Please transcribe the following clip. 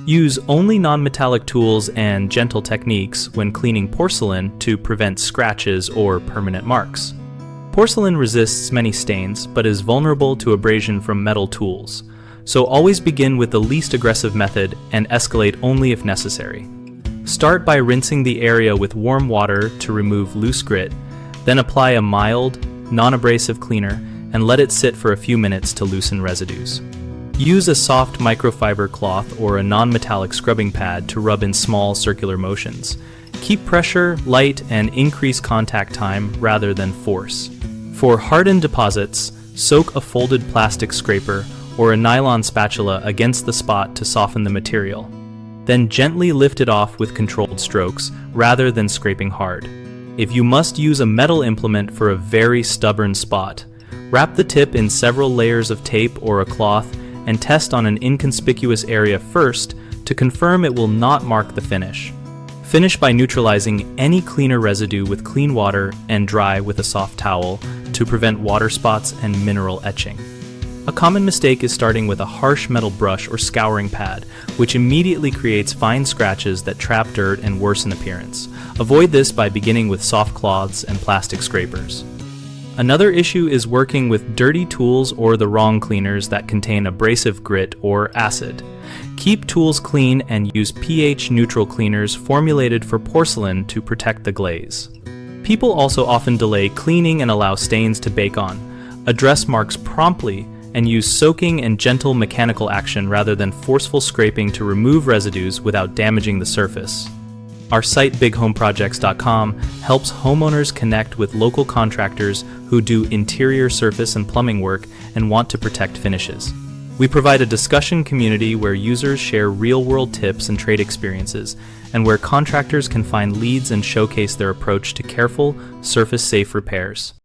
Use only non-metallic tools and gentle techniques when cleaning porcelain to prevent scratches or permanent marks. Porcelain resists many stains but is vulnerable to abrasion from metal tools, so always begin with the least aggressive method and escalate only if necessary. Start by rinsing the area with warm water to remove loose grit, then apply a mild, non-abrasive cleaner and let it sit for a few minutes to loosen residues. Use a soft microfiber cloth or a non-metallic scrubbing pad to rub in small circular motions. Keep pressure light and increase contact time rather than force. For hardened deposits, soak a folded plastic scraper or a nylon spatula against the spot to soften the material. Then gently lift it off with controlled strokes rather than scraping hard. If you must use a metal implement for a very stubborn spot, wrap the tip in several layers of tape or a cloth and test on an inconspicuous area first to confirm it will not mark the finish. Finish by neutralizing any cleaner residue with clean water and dry with a soft towel to prevent water spots and mineral etching. A common mistake is starting with a harsh metal brush or scouring pad, which immediately creates fine scratches that trap dirt and worsen appearance. Avoid this by beginning with soft cloths and plastic scrapers. Another issue is working with dirty tools or the wrong cleaners that contain abrasive grit or acid. Keep tools clean and use pH-neutral cleaners formulated for porcelain to protect the glaze. People also often delay cleaning and allow stains to bake on. Address marks promptly and use soaking and gentle mechanical action rather than forceful scraping to remove residues without damaging the surface. Our site bighomeprojects.com helps homeowners connect with local contractors who do interior surface and plumbing work and want to protect finishes. We provide a discussion community where users share real-world tips and trade experiences, and where contractors can find leads and showcase their approach to careful, surface-safe repairs.